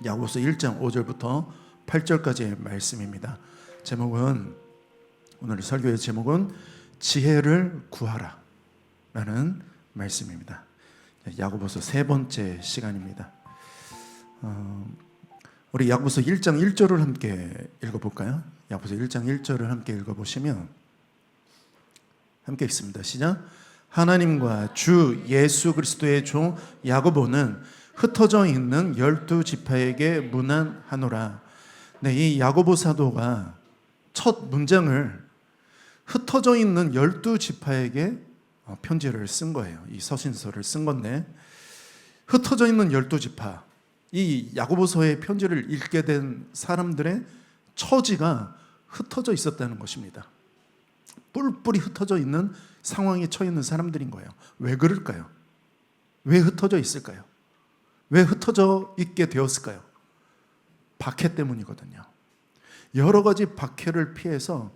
야고보서 1장 5절부터 8절까지의 말씀입니다. 오늘 설교의 제목은 지혜를 구하라 라는 말씀입니다. 야고보서 세 번째 시간입니다. 우리 야고보서 1장 1절을 함께 읽어볼까요? 야고보서 1장 1절을 함께 읽어보시면 함께 읽습니다. 시작. 하나님과 주 예수 그리스도의 종 야고보는 흩어져 있는 12지파에게 문안하노라. 네, 이 야고보 사도가 첫 문장을 흩어져 있는 12지파에게 편지를 쓴 거예요. 이 서신서를 쓴 건데, 흩어져 있는 12지파, 이 야고보서의 편지를 읽게 된 사람들의 처지가 흩어져 있었다는 것입니다. 뿔뿔이 흩어져 있는 상황에 처해 있는 사람들인 거예요. 왜 그럴까요? 왜 흩어져 있을까요? 왜 흩어져 있게 되었을까요? 박해 때문이거든요. 여러 가지 박해를 피해서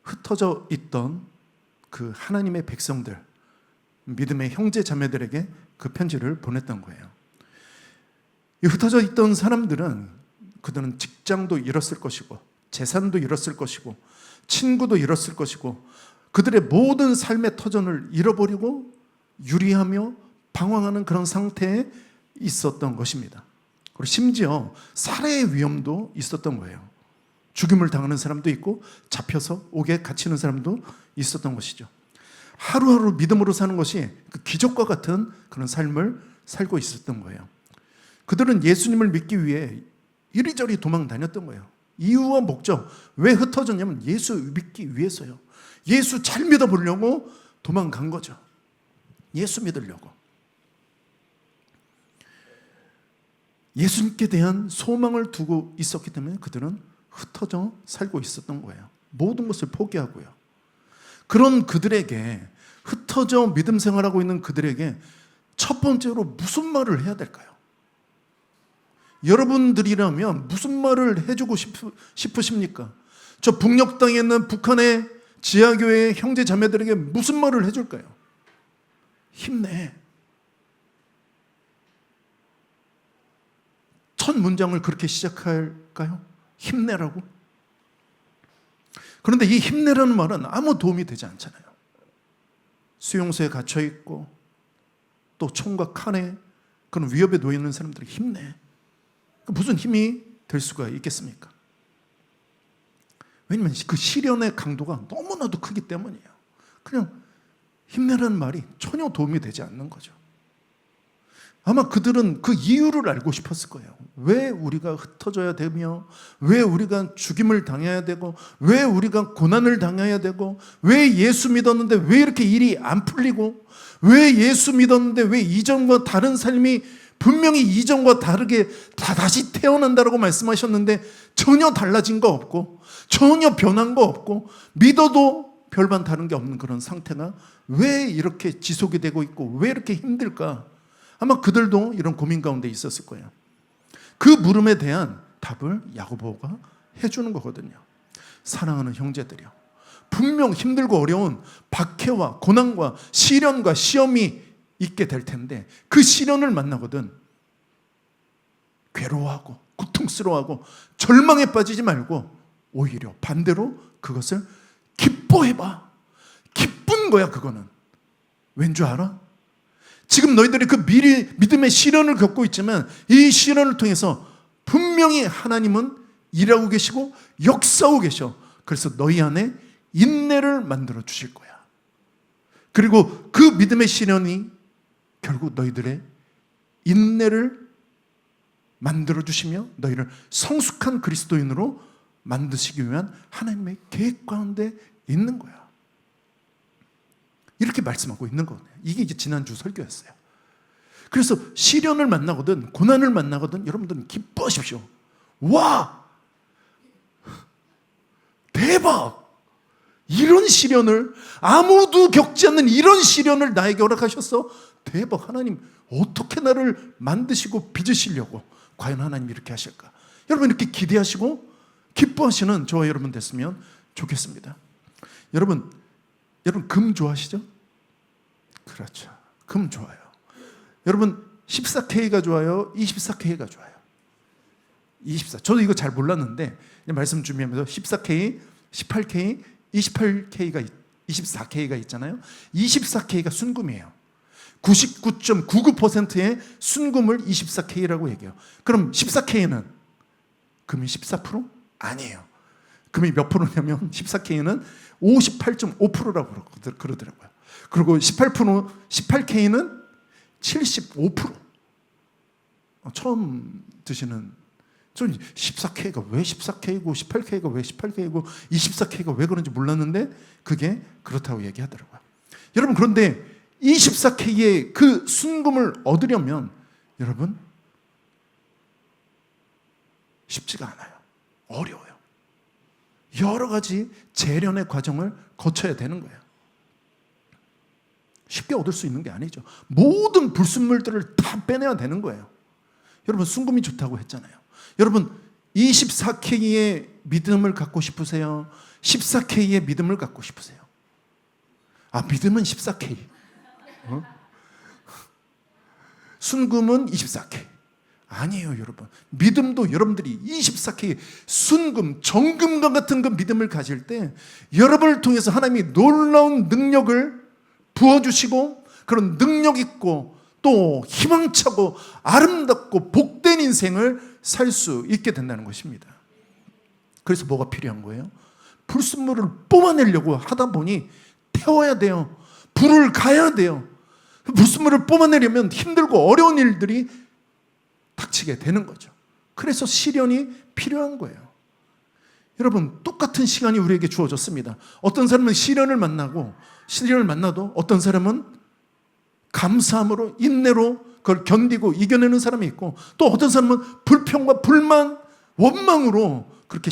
흩어져 있던 그 하나님의 백성들, 믿음의 형제 자매들에게 그 편지를 보냈던 거예요. 이 흩어져 있던 사람들은 그들은 직장도 잃었을 것이고 재산도 잃었을 것이고 친구도 잃었을 것이고 그들의 모든 삶의 터전을 잃어버리고 유리하며 방황하는 그런 상태에 있었던 것입니다. 그리고 심지어 살해의 위험도 있었던 거예요. 죽임을 당하는 사람도 있고 잡혀서 옥에 갇히는 사람도 있었던 것이죠. 하루하루 믿음으로 사는 것이 그 기적과 같은 그런 삶을 살고 있었던 거예요. 그들은 예수님을 믿기 위해 이리저리 도망 다녔던 거예요. 이유와 목적, 왜 흩어졌냐면 예수 믿기 위해서요. 예수 잘 믿어보려고 도망간 거죠. 예수 믿으려고. 예수님께 대한 소망을 두고 있었기 때문에 그들은 흩어져 살고 있었던 거예요. 모든 것을 포기하고요. 그런 그들에게, 흩어져 믿음 생활하고 있는 그들에게 첫 번째로 무슨 말을 해야 될까요? 여러분들이라면 무슨 말을 해주고 싶으십니까? 저 북녘 땅에 있는 북한의 지하교회의 형제 자매들에게 무슨 말을 해줄까요? 힘내. 첫 문장을 그렇게 시작할까요? 힘내라고? 그런데 이 힘내라는 말은 아무 도움이 되지 않잖아요. 수용소에 갇혀있고 또 총과 칼에 그런 위협에 놓여 있는 사람들이 힘내. 무슨 힘이 될 수가 있겠습니까? 왜냐하면 그 시련의 강도가 너무나도 크기 때문이에요. 그냥 힘내라는 말이 전혀 도움이 되지 않는 거죠. 아마 그들은 그 이유를 알고 싶었을 거예요. 왜 우리가 흩어져야 되며, 왜 우리가 죽임을 당해야 되고, 왜 우리가 고난을 당해야 되고, 왜 예수 믿었는데 왜 이렇게 일이 안 풀리고, 왜 예수 믿었는데 왜 이전과 다른 삶이 분명히 이전과 다르게 다시 태어난다라고 말씀하셨는데 전혀 달라진 거 없고 전혀 변한 거 없고 믿어도 별반 다른 게 없는 그런 상태가 왜 이렇게 지속이 되고 있고 왜 이렇게 힘들까? 아마 그들도 이런 고민 가운데 있었을 거예요. 그 물음에 대한 답을 야고보가 해주는 거거든요. 사랑하는 형제들이요, 분명 힘들고 어려운 박해와 고난과 시련과 시험이 있게 될 텐데 그 시련을 만나거든 괴로워하고 고통스러워하고 절망에 빠지지 말고 오히려 반대로 그것을 기뻐해봐. 기쁜 거야. 그거는 왠 줄 알아? 지금 너희들이 그 믿음의 시련을 겪고 있지만 이 시련을 통해서 분명히 하나님은 일하고 계시고 역사하고 계셔. 그래서 너희 안에 인내를 만들어 주실 거야. 그리고 그 믿음의 시련이 결국 너희들의 인내를 만들어 주시며 너희를 성숙한 그리스도인으로 만드시기 위한 하나님의 계획 가운데 있는 거야. 이렇게 말씀하고 있는 거네요. 이게 이제 지난주 설교였어요. 그래서 시련을 만나거든 고난을 만나거든 여러분들은 기뻐하십시오. 와! 대박! 이런 시련을, 아무도 겪지 않는 이런 시련을 나에게 허락하셨어? 대박. 하나님 어떻게 나를 만드시고 빚으시려고 과연 하나님 이렇게 하실까? 여러분 이렇게 기대하시고 기뻐하시는 저와 여러분 됐으면 좋겠습니다. 여러분 금 좋아하시죠? 그렇죠. 금 좋아요. 여러분 14K가 좋아요? 24K가 좋아요? 24. 저도 이거 잘 몰랐는데 말씀 준비하면서 14K, 18K, 24K가 있잖아요. 24K가 순금이에요. 99.99%의 순금을 24K라고 얘기해요. 그럼 14K는 금이 14%? 아니에요. 금이 몇 프로냐면 14K는 58.5%라고 그러더라고요. 그리고 18K는 75%. 처음 드시는, 전 14K가 왜 14K고 18K가 왜 18K고 24K가 왜 그런지 몰랐는데 그게 그렇다고 얘기하더라고요. 여러분, 그런데 24K의 그 순금을 얻으려면 여러분 쉽지가 않아요. 어려워요. 여러 가지 재련의 과정을 거쳐야 되는 거예요. 쉽게 얻을 수 있는 게 아니죠. 모든 불순물들을 다 빼내야 되는 거예요. 여러분, 순금이 좋다고 했잖아요. 여러분, 24K의 믿음을 갖고 싶으세요? 14K의 믿음을 갖고 싶으세요? 믿음은 14K. 순금은 24K. 아니에요, 여러분. 믿음도 여러분들이 24K 순금, 정금과 같은 그 믿음을 가질 때 여러분을 통해서 하나님이 놀라운 능력을 부어주시고 그런 능력 있고 또 희망차고 아름답고 복된 인생을 살 수 있게 된다는 것입니다. 그래서 뭐가 필요한 거예요? 불순물을 뽑아내려고 하다 보니 태워야 돼요. 불을 가야 돼요. 불순물을 뽑아내려면 힘들고 어려운 일들이 닥치게 되는 거죠. 그래서 시련이 필요한 거예요. 여러분, 똑같은 시간이 우리에게 주어졌습니다. 어떤 사람은 시련을 만나도 어떤 사람은 감사함으로 인내로 그걸 견디고 이겨내는 사람이 있고, 또 어떤 사람은 불평과 불만, 원망으로 그렇게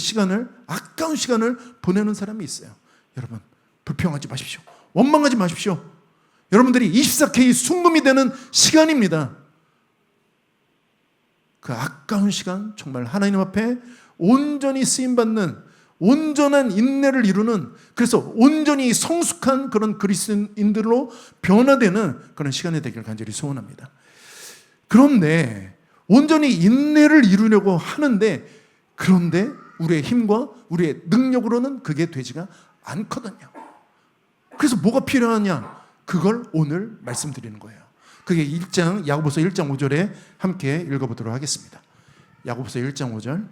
아까운 시간을 보내는 사람이 있어요. 여러분, 불평하지 마십시오. 원망하지 마십시오. 여러분들이 24K 순금이 되는 시간입니다. 그 아까운 시간, 정말 하나님 앞에 온전히 쓰임받는 온전한 인내를 이루는, 그래서 온전히 성숙한 그런 그리스도인들로 변화되는 그런 시간이 되기를 간절히 소원합니다. 그런데 온전히 인내를 이루려고 하는데, 그런데 우리의 힘과 우리의 능력으로는 그게 되지가 않거든요. 그래서 뭐가 필요하냐? 그걸 오늘 말씀드리는 거예요. 그게 야고보서 1장 5절에 함께 읽어보도록 하겠습니다. 야고보서 1장 5절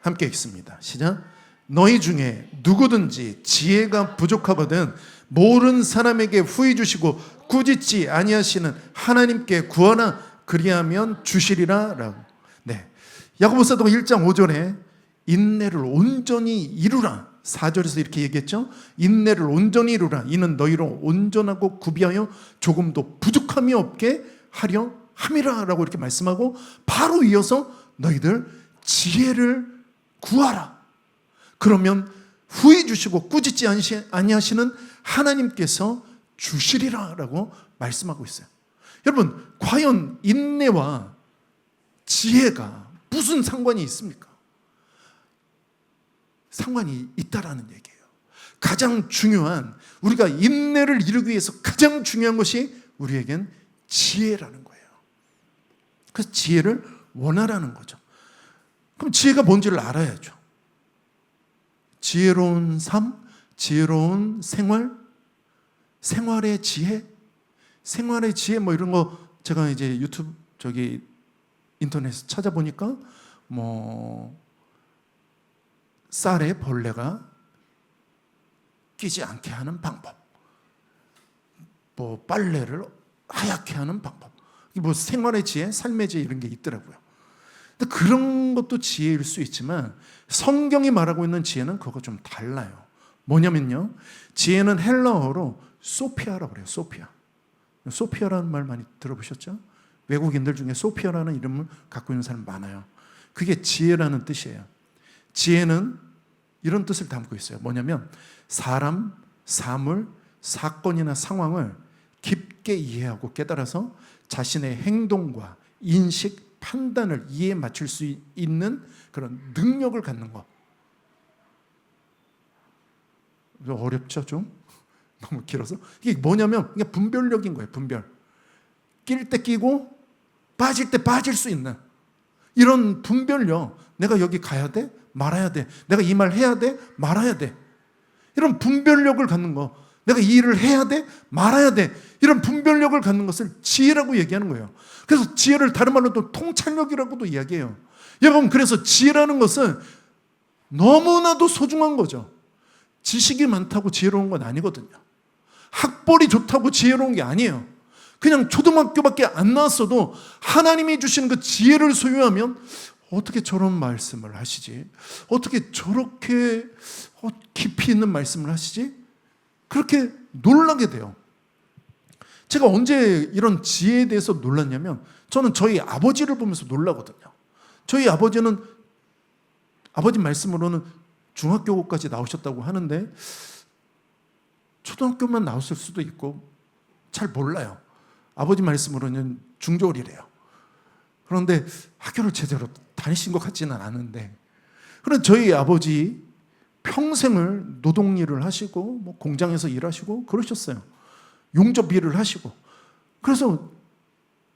함께 읽습니다. 시작. 너희 중에 누구든지 지혜가 부족하거든 모르는 사람에게 후히 주시고 꾸짖지 아니하시는 하나님께 구하라, 그리하면 주시리라 라고. 네. 야고보서 1장 5절에 인내를 온전히 이루라, 4절에서 이렇게 얘기했죠. 인내를 온전히 이루라, 이는 너희로 온전하고 구비하여 조금도 부족함이 없게 하려 함이라 라고 이렇게 말씀하고, 바로 이어서 너희들 지혜를 구하라. 그러면 후히 주시고 꾸짖지 아니하시는 하나님께서 주시리라 라고 말씀하고 있어요. 여러분, 과연 인내와 지혜가 무슨 상관이 있습니까? 상관이 있다라는 얘기예요. 가장 중요한, 우리가 인내를 이루기 위해서 가장 중요한 것이 우리에겐 지혜라는 거예요. 그래서 지혜를 원하라는 거죠. 그럼 지혜가 뭔지를 알아야죠. 지혜로운 삶, 지혜로운 생활, 생활의 지혜, 뭐 이런 거 제가 이제 유튜브 인터넷에 찾아보니까 쌀에 벌레가 끼지 않게 하는 방법, 빨래를 하얗게 하는 방법, 생활의 지혜, 삶의 지혜 이런 게 있더라고요. 근데 그런 것도 지혜일 수 있지만 성경이 말하고 있는 지혜는 그거 좀 달라요. 뭐냐면요, 지혜는 헬라어로 소피아라고 그래요. 소피아라는 말 많이 들어보셨죠? 외국인들 중에 소피아라는 이름을 갖고 있는 사람 많아요. 그게 지혜라는 뜻이에요. 지혜는 이런 뜻을 담고 있어요. 뭐냐면 사람, 사물, 사건이나 상황을 깊게 이해하고 깨달아서 자신의 행동과 인식, 판단을 이해에 맞출 수 있는 그런 능력을 갖는 것. 어렵죠, 좀? 너무 길어서. 이게 뭐냐면 그냥 분별력인 거예요. 분별. 낄 때 끼고 빠질 때 빠질 수 있는 이런 분별력. 내가 여기 가야 돼? 말아야 돼. 내가 이 말 해야 돼? 말아야 돼. 이런 분별력을 갖는 거. 내가 이 일을 해야 돼? 말아야 돼. 이런 분별력을 갖는 것을 지혜라고 얘기하는 거예요. 그래서 지혜를 다른 말로 또 통찰력이라고도 이야기해요. 여러분, 그래서 지혜라는 것은 너무나도 소중한 거죠. 지식이 많다고 지혜로운 건 아니거든요. 학벌이 좋다고 지혜로운 게 아니에요. 그냥 초등학교밖에 안 나왔어도 하나님이 주신 그 지혜를 소유하면 어떻게 저런 말씀을 하시지? 어떻게 저렇게 깊이 있는 말씀을 하시지? 그렇게 놀라게 돼요. 제가 언제 이런 지혜에 대해서 놀랐냐면 저는 저희 아버지를 보면서 놀라거든요. 저희 아버지는 아버지 말씀으로는 중학교까지 나오셨다고 하는데 초등학교만 나왔을 수도 있고 잘 몰라요. 아버지 말씀으로는 중졸이래요. 그런데 학교를 제대로 다니신 것 같지는 않은데, 그런데 저희 아버지 평생을 노동일을 하시고 뭐 공장에서 일하시고 그러셨어요. 용접 일을 하시고. 그래서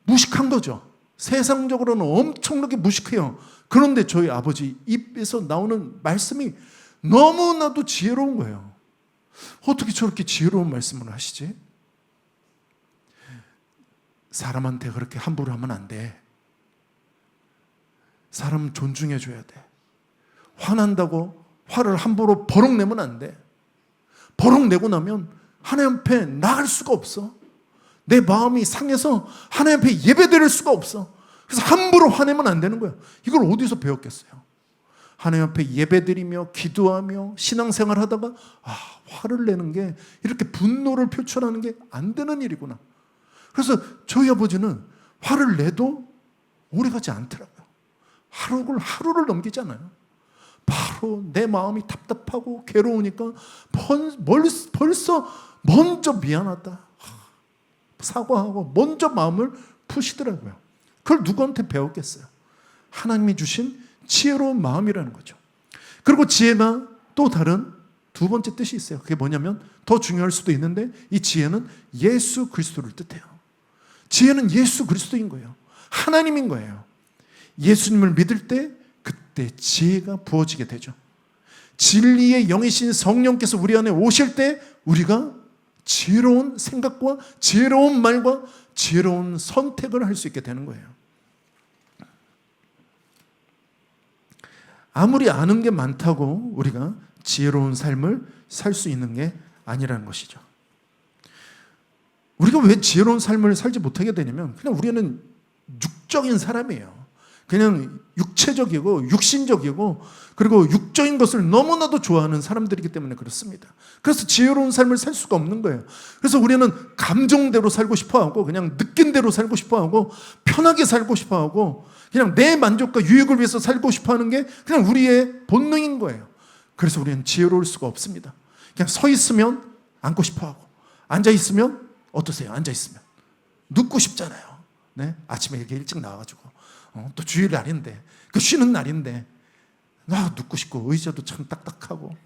무식한 거죠. 세상적으로는 엄청나게 무식해요. 그런데 저희 아버지 입에서 나오는 말씀이 너무나도 지혜로운 거예요. 어떻게 저렇게 지혜로운 말씀을 하시지? 사람한테 그렇게 함부로 하면 안 돼. 사람 존중해 줘야 돼. 화난다고 화를 함부로 버럭 내면 안 돼. 버럭 내고 나면 하나님 앞에 나갈 수가 없어. 내 마음이 상해서 하나님 앞에 예배드릴 수가 없어. 그래서 함부로 화내면 안 되는 거야. 이걸 어디서 배웠겠어요? 하나님 앞에 예배드리며 기도하며 신앙생활 하다가 화를 내는 게, 이렇게 분노를 표출하는 게 안 되는 일이구나. 그래서 저희 아버지는 화를 내도 오래가지 않더라고요. 하루를 넘기잖아요. 바로 내 마음이 답답하고 괴로우니까 벌써 먼저 미안하다, 사과하고 먼저 마음을 푸시더라고요. 그걸 누구한테 배웠겠어요? 하나님이 주신 지혜로운 마음이라는 거죠. 그리고 지혜가 또 다른 두 번째 뜻이 있어요. 그게 뭐냐면, 더 중요할 수도 있는데 이 지혜는 예수 그리스도를 뜻해요. 지혜는 예수 그리스도인 거예요. 하나님인 거예요. 예수님을 믿을 때 그때 지혜가 부어지게 되죠. 진리의 영이신 성령께서 우리 안에 오실 때 우리가 지혜로운 생각과 지혜로운 말과 지혜로운 선택을 할 수 있게 되는 거예요. 아무리 아는 게 많다고 우리가 지혜로운 삶을 살 수 있는 게 아니라는 것이죠. 우리가 왜 지혜로운 삶을 살지 못하게 되냐면, 그냥 우리는 육적인 사람이에요. 그냥 육체적이고 육신적이고 그리고 육적인 것을 너무나도 좋아하는 사람들이기 때문에 그렇습니다. 그래서 지혜로운 삶을 살 수가 없는 거예요. 그래서 우리는 감정대로 살고 싶어하고 그냥 느낀 대로 살고 싶어하고 편하게 살고 싶어하고 그냥 내 만족과 유익을 위해서 살고 싶어하는 게 그냥 우리의 본능인 거예요. 그래서 우리는 지혜로울 수가 없습니다. 그냥 서 있으면 앉고 싶어하고 앉아 있으면 어떠세요? 앉아 있으면 눕고 싶잖아요. 네? 아침에 이렇게 일찍 나와가지고 또 주일날인데, 그 쉬는 날인데 눕고 싶고 의자도 참 딱딱하고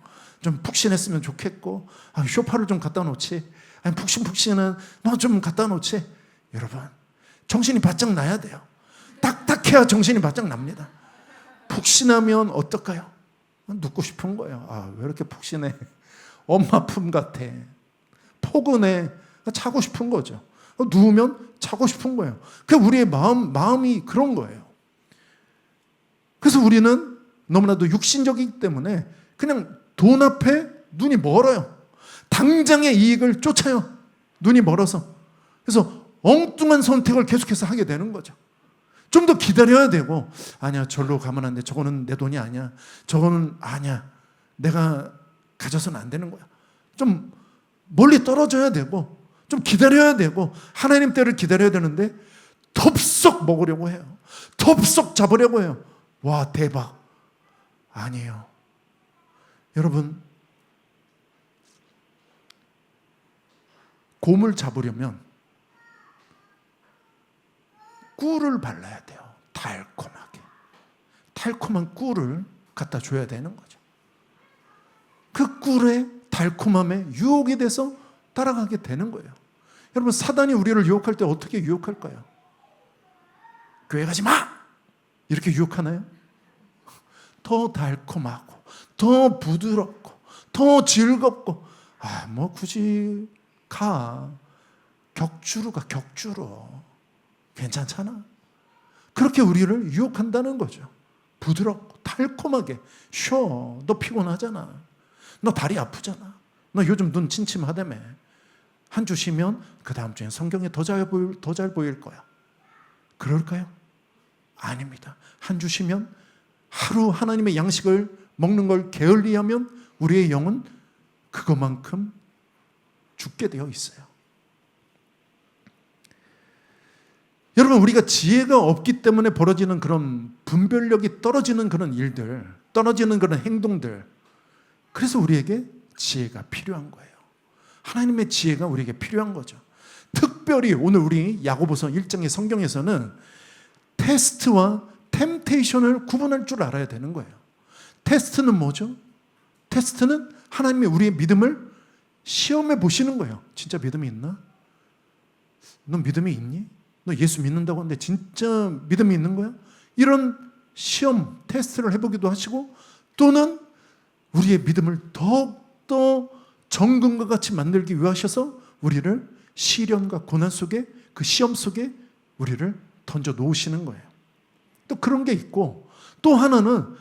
좀 푹신했으면 좋겠고 소파를 좀 갖다 놓지, 아니 푹신푹신은 좀 갖다 놓지. 여러분, 정신이 바짝 나야 돼요. 딱딱해야 정신이 바짝 납니다. 푹신하면 어떨까요? 눕고 싶은 거예요. 왜 이렇게 푹신해? 엄마 품 같아. 포근해. 자고 싶은 거죠. 누우면 자고 싶은 거예요. 그 우리의 마음이 그런 거예요. 그래서 우리는 너무나도 육신적이기 때문에 그냥 돈 앞에 눈이 멀어요. 당장의 이익을 쫓아요. 눈이 멀어서. 그래서 엉뚱한 선택을 계속해서 하게 되는 거죠. 좀 더 기다려야 되고, 아니야, 절로 가면 안 돼. 저거는 내 돈이 아니야. 저거는 아니야. 내가 가져서는 안 되는 거야. 좀 멀리 떨어져야 되고 좀 기다려야 되고 하나님 때를 기다려야 되는데 덥석 먹으려고 해요. 덥석 잡으려고 해요. 와, 대박. 아니에요. 여러분, 곰을 잡으려면 꿀을 발라야 돼요. 달콤하게. 달콤한 꿀을 갖다 줘야 되는 거죠. 그 꿀의 달콤함에 유혹이 돼서 따라가게 되는 거예요. 여러분, 사단이 우리를 유혹할 때 어떻게 유혹할까요? 교회 가지 마! 이렇게 유혹하나요? 더 달콤하고 더 부드럽고 더 즐겁고, 뭐 굳이 가. 격주로 가, 격주로. 괜찮잖아. 그렇게 우리를 유혹한다는 거죠. 부드럽고 달콤하게 쉬어. 너 피곤하잖아. 너 다리 아프잖아. 너 요즘 눈 침침하다며. 한 주 쉬면 그 다음 주엔 성경에 더 잘 보일 거야. 그럴까요? 아닙니다. 한 주 쉬면 하루 하나님의 양식을 먹는 걸 게을리하면 우리의 영은 그것만큼 죽게 되어 있어요. 여러분, 우리가 지혜가 없기 때문에 벌어지는 그런 분별력이 떨어지는 그런 일들, 떨어지는 그런 행동들, 그래서 우리에게 지혜가 필요한 거예요. 하나님의 지혜가 우리에게 필요한 거죠. 특별히 오늘 우리 야고보서 1장의 성경에서는 테스트와 템테이션을 구분할 줄 알아야 되는 거예요. 테스트는 뭐죠? 테스트는 하나님이 우리의 믿음을 시험해 보시는 거예요. 진짜 믿음이 있나? 너 믿음이 있니? 너 예수 믿는다고 하는데 진짜 믿음이 있는 거야? 이런 시험, 테스트를 해보기도 하시고, 또는 우리의 믿음을 더욱더 정금과 같이 만들기 위하셔서 우리를 시련과 고난 속에, 그 시험 속에 우리를 던져 놓으시는 거예요. 또 그런 게 있고, 또 하나는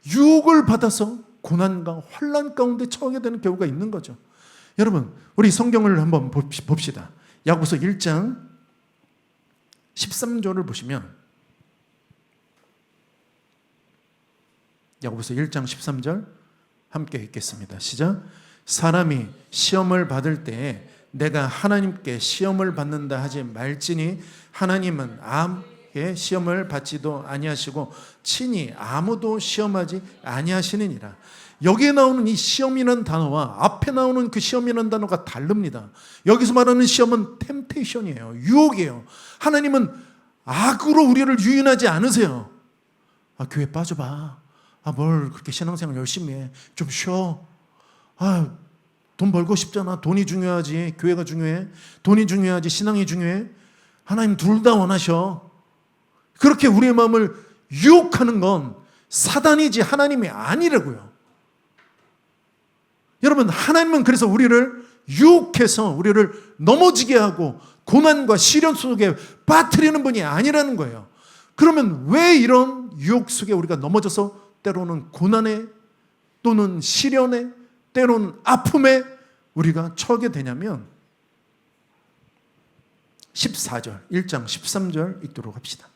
유혹을 받아서 고난과 환난 가운데 처하게 되는 경우가 있는 거죠. 여러분, 우리 성경을 한번 봅시다. 야고보서 1장 13절을 보시면, 야고보서 1장 13절 함께 읽겠습니다. 시작. 사람이 시험을 받을 때에 내가 하나님께 시험을 받는다 하지 말지니 하나님은 아무의 시험을 받지도 아니하시고 친히 아무도 시험하지 아니하시느니라. 여기에 나오는 이 시험이라는 단어와 앞에 나오는 그 시험이라는 단어가 다릅니다. 여기서 말하는 시험은 템테이션이에요. 유혹이에요. 하나님은 악으로 우리를 유인하지 않으세요. 교회 빠져봐. 뭘 그렇게 신앙생활 열심히 해. 좀 쉬어. 돈 벌고 싶잖아. 돈이 중요하지. 교회가 중요해. 돈이 중요하지. 신앙이 중요해. 하나님 둘 다 원하셔. 그렇게 우리의 마음을 유혹하는 건 사단이지 하나님이 아니라고요. 여러분, 하나님은 그래서 우리를 유혹해서 우리를 넘어지게 하고 고난과 시련 속에 빠뜨리는 분이 아니라는 거예요. 그러면 왜 이런 유혹 속에 우리가 넘어져서 때로는 고난에, 또는 시련에, 때로는 아픔에 우리가 처하게 되냐면, 14절, 1장 13절 읽도록 합시다.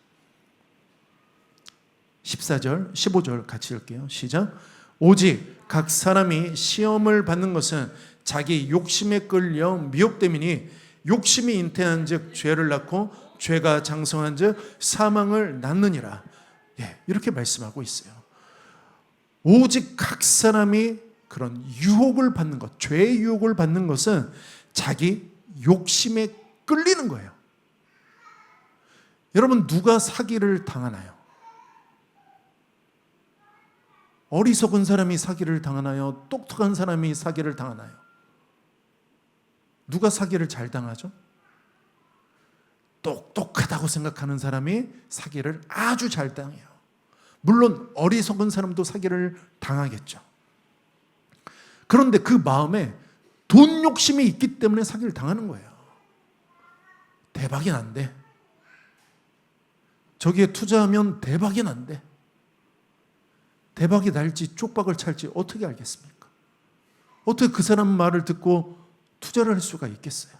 14절, 15절 같이 읽게요. 시작. 오직 각 사람이 시험을 받는 것은 자기 욕심에 끌려 미혹됨이니 욕심이 잉태한 즉 죄를 낳고 죄가 장성한 즉 사망을 낳느니라. 이렇게 말씀하고 있어요. 오직 각 사람이 그런 유혹을 받는 것, 죄의 유혹을 받는 것은 자기 욕심에 끌리는 거예요. 여러분, 누가 사기를 당하나요? 어리석은 사람이 사기를 당하나요? 똑똑한 사람이 사기를 당하나요? 누가 사기를 잘 당하죠? 똑똑하다고 생각하는 사람이 사기를 아주 잘 당해요. 물론 어리석은 사람도 사기를 당하겠죠. 그런데 그 마음에 돈 욕심이 있기 때문에 사기를 당하는 거예요. 대박이 난대. 저기에 투자하면 대박이 난대. 대박이 날지 쪽박을 찰지 어떻게 알겠습니까? 어떻게 그 사람 말을 듣고 투자를 할 수가 있겠어요?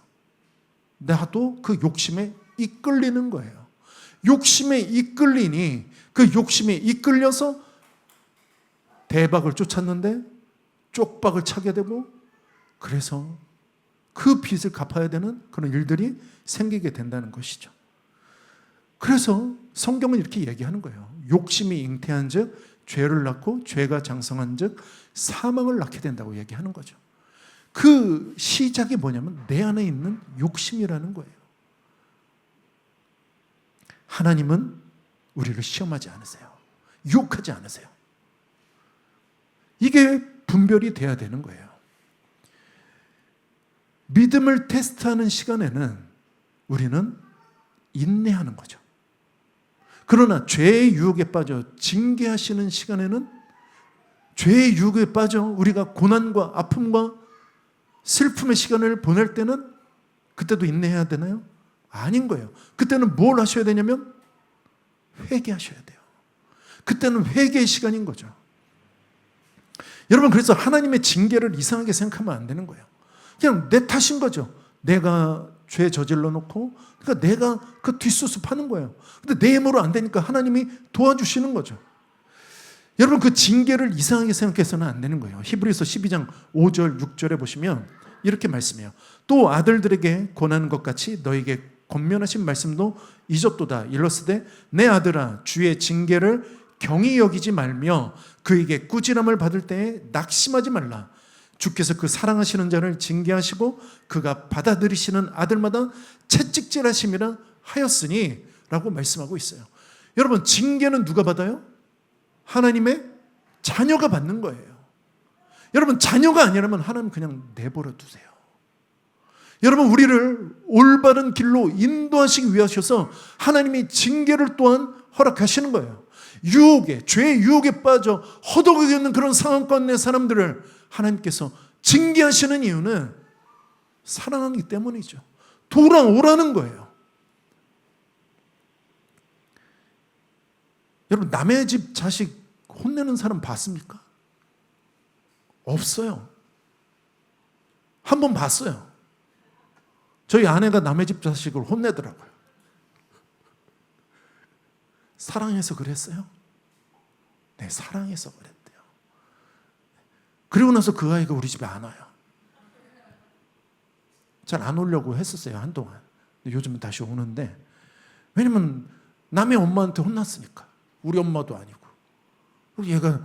나도 그 욕심에 이끌리는 거예요. 욕심에 이끌리니 그 욕심에 이끌려서 대박을 쫓았는데 쪽박을 차게 되고, 그래서 그 빚을 갚아야 되는 그런 일들이 생기게 된다는 것이죠. 그래서 성경은 이렇게 얘기하는 거예요. 욕심이 잉태한 즉 죄를 낳고 죄가 장성한 즉 사망을 낳게 된다고 얘기하는 거죠. 그 시작이 뭐냐면 내 안에 있는 욕심이라는 거예요. 하나님은 우리를 시험하지 않으세요. 유혹하지 않으세요. 이게 분별이 돼야 되는 거예요. 믿음을 테스트하는 시간에는 우리는 인내하는 거죠. 그러나 죄의 유혹에 빠져 징계하시는 시간에는, 죄의 유혹에 빠져 우리가 고난과 아픔과 슬픔의 시간을 보낼 때는 그때도 인내해야 되나요? 아닌 거예요. 그때는 뭘 하셔야 되냐면 회개하셔야 돼요. 그때는 회개의 시간인 거죠. 여러분, 그래서 하나님의 징계를 이상하게 생각하면 안 되는 거예요. 그냥 내 탓인 거죠. 내가 죄 저질러 놓고, 그러니까 내가 그 뒷수습하는 거예요. 근데 내 힘으로 안 되니까 하나님이 도와주시는 거죠. 여러분, 그 징계를 이상하게 생각해서는 안 되는 거예요. 히브리서 12장 5절 6절에 보시면 이렇게 말씀해요. 또 아들들에게 권하는 것 같이 너에게 권면하신 말씀도 잊었도다. 일렀으되 내 아들아, 주의 징계를 경히 여기지 말며 그에게 꾸지람을 받을 때에 낙심하지 말라. 주께서 그 사랑하시는 자를 징계하시고 그가 받아들이시는 아들마다 채찍질하심이라 하였으니 라고 말씀하고 있어요. 여러분, 징계는 누가 받아요? 하나님의 자녀가 받는 거예요. 여러분, 자녀가 아니라면 하나님 그냥 내버려 두세요. 여러분, 우리를 올바른 길로 인도하시기 위하셔서 하나님이 징계를 또한 허락하시는 거예요. 유혹에, 죄의 유혹에 빠져 허덕이고 있는 그런 상황 가운데 사람들을 하나님께서 징계하시는 이유는 사랑하기 때문이죠. 돌아오라는 거예요. 여러분, 남의 집 자식 혼내는 사람 봤습니까? 없어요. 한 번 봤어요. 저희 아내가 남의 집 자식을 혼내더라고요. 사랑해서 그랬어요? 네, 사랑해서 그랬대요. 그리고 나서 그 아이가 우리 집에 안 와요. 잘 안 오려고 했었어요, 한동안. 근데 요즘은 다시 오는데, 왜냐면 남의 엄마한테 혼났으니까. 우리 엄마도 아니고. 그리고 얘가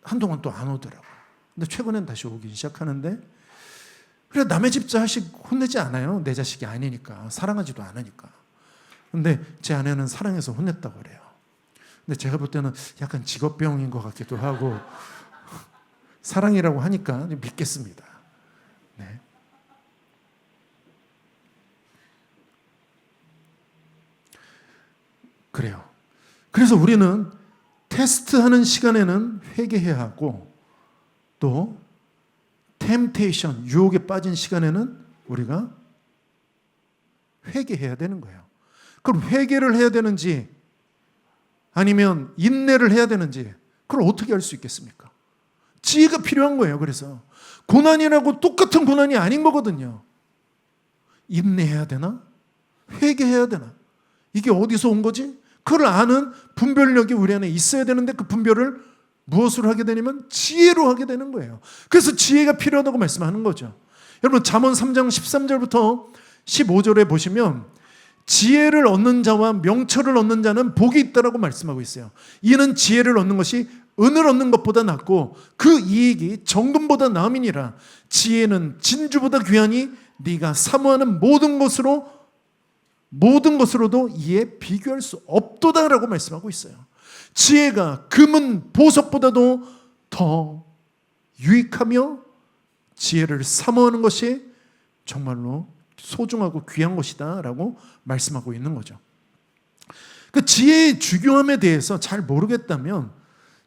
한동안 또 안 오더라고요. 근데 최근엔 다시 오기 시작하는데, 그래, 남의 집 자식 혼내지 않아요. 내 자식이 아니니까. 사랑하지도 않으니까. 근데 제 아내는 사랑해서 혼냈다고 그래요. 근데 제가 볼 때는 약간 직업병인 것 같기도 하고, 사랑이라고 하니까 믿겠습니다. 네. 그래요. 그래서 우리는 테스트하는 시간에는 회개해야 하고, 또 템테이션, 유혹에 빠진 시간에는 우리가 회개해야 되는 거예요. 그럼 회개를 해야 되는지 아니면 인내를 해야 되는지, 그걸 어떻게 알 수 있겠습니까? 지혜가 필요한 거예요. 그래서 고난이라고 똑같은 고난이 아닌 거거든요. 인내해야 되나? 회개해야 되나? 이게 어디서 온 거지? 그걸 아는 분별력이 우리 안에 있어야 되는데, 그 분별을 무엇으로 하게 되냐면 지혜로 하게 되는 거예요. 그래서 지혜가 필요하다고 말씀하는 거죠. 여러분, 잠언 3장 13절부터 15절에 보시면 지혜를 얻는 자와 명철을 얻는 자는 복이 있다라고 말씀하고 있어요. 이는 지혜를 얻는 것이 은을 얻는 것보다 낫고 그 이익이 정금보다 나음이니라. 지혜는 진주보다 귀하니 네가 사모하는 모든 것으로도 이에 비교할 수 없도다라고 말씀하고 있어요. 지혜가 금은 보석보다도 더 유익하며 지혜를 사모하는 것이 정말로 소중하고 귀한 것이다 라고 말씀하고 있는 거죠. 그 지혜의 중요함에 대해서 잘 모르겠다면,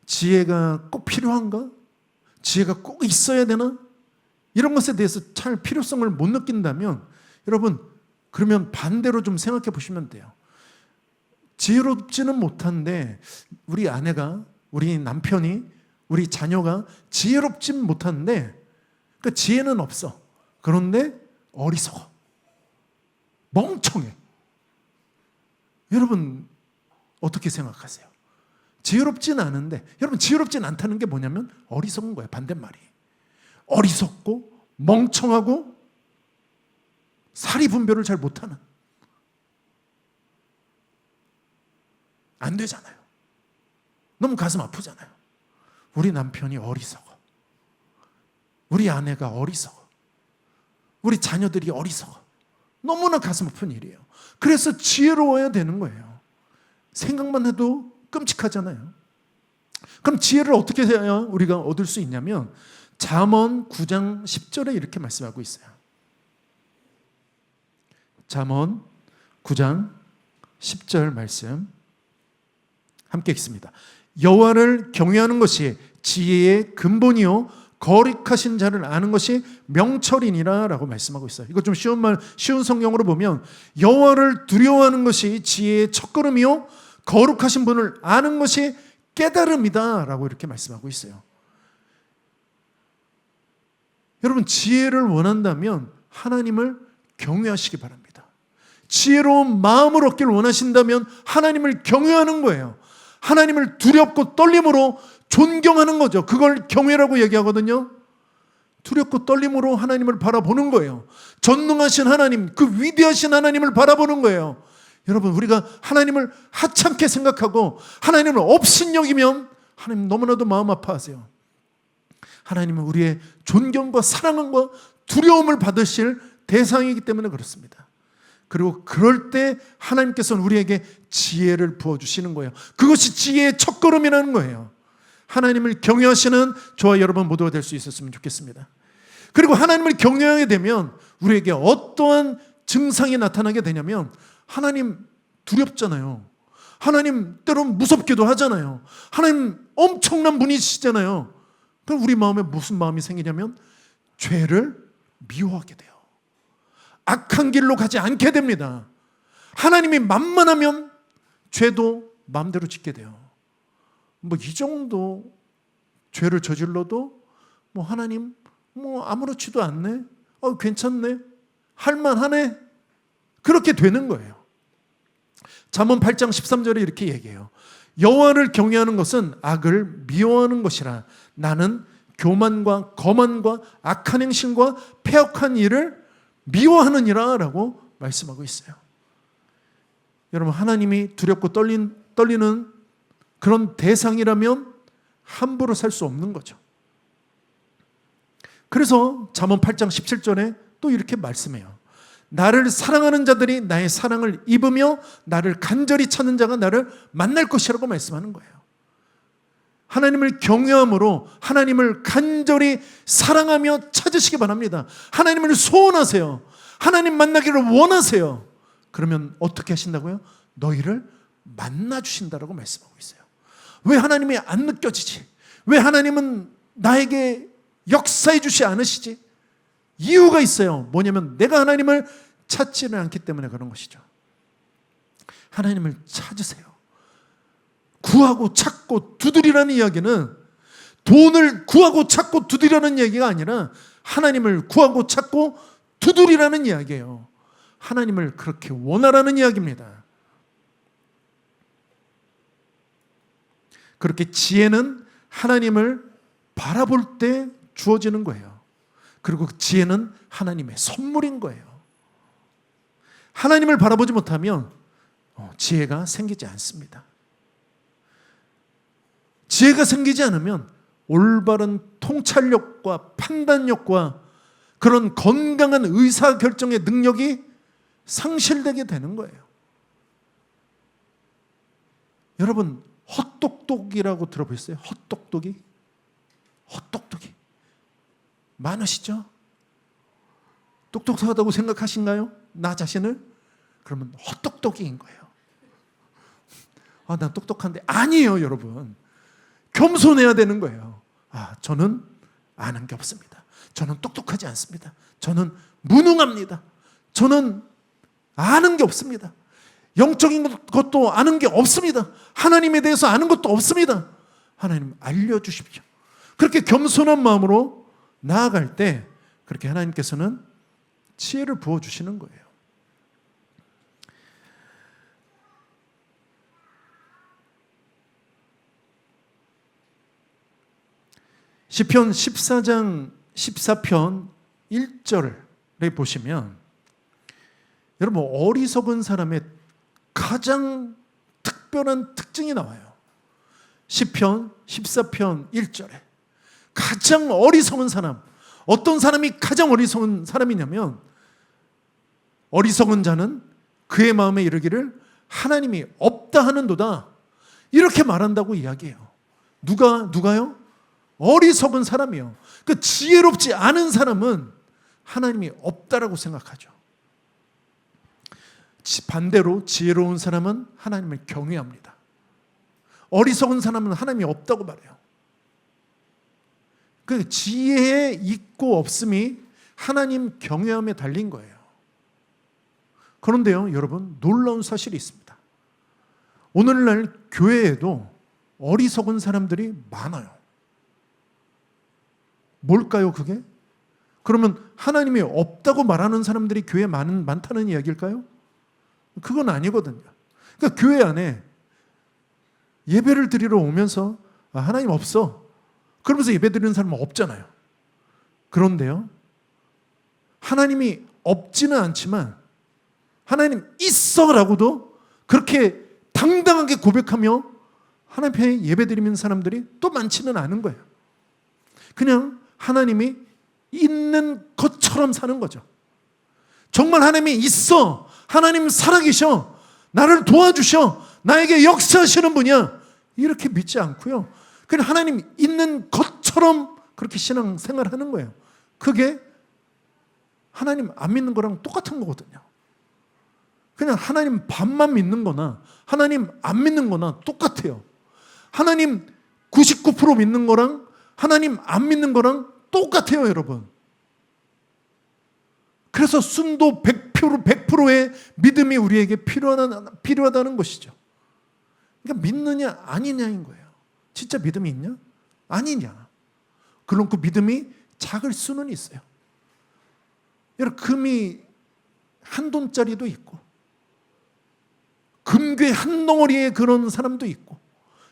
지혜가 꼭 필요한가? 지혜가 꼭 있어야 되나? 이런 것에 대해서 잘 필요성을 못 느낀다면, 여러분, 그러면 반대로 좀 생각해 보시면 돼요. 지혜롭지는 못한데 우리 아내가, 우리 남편이, 우리 자녀가 지혜롭진 못한데, 그 지혜는 없어. 그런데 어리석어. 멍청해. 여러분, 어떻게 생각하세요? 지혜롭진 않은데, 여러분, 지혜롭진 않다는 게 뭐냐면 어리석은 거예요. 반대말이. 어리석고 멍청하고 사리 분별을 잘 못하는. 안 되잖아요. 너무 가슴 아프잖아요. 우리 남편이 어리석어. 우리 아내가 어리석어. 우리 자녀들이 어리석어. 너무나 가슴 아픈 일이에요. 그래서 지혜로워야 되는 거예요. 생각만 해도 끔찍하잖아요. 그럼 지혜를 어떻게 해야 우리가 얻을 수 있냐면, 잠언 9장 10절에 이렇게 말씀하고 있어요. 잠언 9장 10절 말씀 함께 읽습니다. 여호와를 경외하는 것이 지혜의 근본이요 거룩하신 자를 아는 것이 명철이니라 라고 말씀하고 있어요. 이거 좀 쉬운 성경으로 보면 여호와를 두려워하는 것이 지혜의 첫걸음이요 거룩하신 분을 아는 것이 깨달음이다 라고 이렇게 말씀하고 있어요. 여러분, 지혜를 원한다면 하나님을 경외하시기 바랍니다. 지혜로운 마음을 얻기를 원하신다면 하나님을 경외하는 거예요. 하나님을 두렵고 떨림으로 존경하는 거죠. 그걸 경외라고 얘기하거든요. 두렵고 떨림으로 하나님을 바라보는 거예요. 전능하신 하나님, 그 위대하신 하나님을 바라보는 거예요. 여러분, 우리가 하나님을 하찮게 생각하고 하나님을 업신여기면 하나님 너무나도 마음 아파하세요. 하나님은 우리의 존경과 사랑과 두려움을 받으실 대상이기 때문에 그렇습니다. 그리고 그럴 때 하나님께서는 우리에게 지혜를 부어주시는 거예요. 그것이 지혜의 첫걸음이라는 거예요. 하나님을 경외하시는 저와 여러분 모두가 될 수 있었으면 좋겠습니다. 그리고 하나님을 경외하게 되면 우리에게 어떠한 증상이 나타나게 되냐면 하나님 두렵잖아요. 하나님 때론 무섭기도 하잖아요. 하나님 엄청난 분이시잖아요. 그럼 우리 마음에 무슨 마음이 생기냐면 죄를 미워하게 돼요. 악한 길로 가지 않게 됩니다. 하나님이 만만하면 죄도 마음대로 짓게 돼요. 뭐 이 정도 죄를 저질러도 뭐 하나님 뭐 아무렇지도 않네, 괜찮네, 할만하네, 그렇게 되는 거예요. 잠언 8장 13절에 이렇게 얘기해요. 여호와를 경외하는 것은 악을 미워하는 것이라 나는 교만과 거만과 악한 행실과 패역한 일을 미워하느니라 라고 말씀하고 있어요. 여러분, 하나님이 두렵고 떨리는 그런 대상이라면 함부로 살 수 없는 거죠. 그래서 잠언 8장 17절에 또 이렇게 말씀해요. 나를 사랑하는 자들이 나의 사랑을 입으며 나를 간절히 찾는 자가 나를 만날 것이라고 말씀하는 거예요. 하나님을 경외함으로 하나님을 간절히 사랑하며 찾으시기 바랍니다. 하나님을 소원하세요. 하나님 만나기를 원하세요. 그러면 어떻게 하신다고요? 너희를 만나주신다라고 말씀하고 있어요. 왜 하나님이 안 느껴지지? 왜 하나님은 나에게 역사해 주시 않으시지? 이유가 있어요. 뭐냐면 내가 하나님을 찾지는 않기 때문에 그런 것이죠. 하나님을 찾으세요. 구하고 찾고 두드리라는 이야기는 돈을 구하고 찾고 두드리라는 이야기가 아니라 하나님을 구하고 찾고 두드리라는 이야기예요. 하나님을 그렇게 원하라는 이야기입니다. 그렇게 지혜는 하나님을 바라볼 때 주어지는 거예요. 그리고 지혜는 하나님의 선물인 거예요. 하나님을 바라보지 못하면 지혜가 생기지 않습니다. 지혜가 생기지 않으면 올바른 통찰력과 판단력과 그런 건강한 의사결정의 능력이 상실되게 되는 거예요. 여러분, 헛똑똑이라고 들어보셨어요? 헛똑똑이? 헛똑똑이 많으시죠? 똑똑하다고 생각하신가요? 나 자신을? 그러면 헛똑똑이인 거예요. 난 똑똑한데. 아니에요, 여러분. 겸손해야 되는 거예요. 저는 아는 게 없습니다. 저는 똑똑하지 않습니다. 저는 무능합니다. 저는 아는 게 없습니다. 영적인 것도 아는 게 없습니다. 하나님에 대해서 아는 것도 없습니다. 하나님 알려주십시오. 그렇게 겸손한 마음으로 나아갈 때 그렇게 하나님께서는 지혜를 부어주시는 거예요. 시편 14장 14편 1절에 보시면 여러분, 어리석은 사람의 가장 특별한 특징이 나와요. 시편 14편 1절에 가장 어리석은 사람, 어떤 사람이 가장 어리석은 사람이냐면 어리석은 자는 그의 마음에 이르기를 하나님이 없다 하는도다, 이렇게 말한다고 이야기해요. 누가요? 어리석은 사람이요. 그 지혜롭지 않은 사람은 하나님이 없다라고 생각하죠. 반대로 지혜로운 사람은 하나님을 경외합니다. 어리석은 사람은 하나님이 없다고 말해요. 그 지혜에 있고 없음이 하나님 경외함에 달린 거예요. 그런데요, 여러분, 놀라운 사실이 있습니다. 오늘날 교회에도 어리석은 사람들이 많아요. 뭘까요, 그게? 그러면 하나님이 없다고 말하는 사람들이 교회에 많다는 이야기일까요? 그건 아니거든요. 그러니까 교회 안에 예배를 드리러 오면서 하나님 없어. 그러면서 예배 드리는 사람은 없잖아요. 그런데요, 하나님이 없지는 않지만 하나님 있어라고도 그렇게 당당하게 고백하며 하나님 편에 예배 드리는 사람들이 또 많지는 않은 거예요. 그냥 하나님이 있는 것처럼 사는 거죠. 정말 하나님이 있어. 하나님 살아계셔. 나를 도와주셔. 나에게 역사하시는 분이야. 이렇게 믿지 않고요. 그냥 하나님 있는 것처럼 그렇게 신앙생활하는 거예요. 그게 하나님 안 믿는 거랑 똑같은 거거든요. 그냥 하나님 반만 믿는 거나 하나님 안 믿는 거나 똑같아요. 하나님 99% 믿는 거랑 하나님 안 믿는 거랑 똑같아요, 여러분. 그래서 순도 100%의 믿음이 우리에게 필요하다는 것이죠. 그러니까 믿느냐 아니냐인 거예요. 진짜 믿음이 있냐? 아니냐. 그럼 그 믿음이 작을 수는 있어요. 여러분, 금이 한 돈짜리도 있고 금괴 한 덩어리의 그런 사람도 있고,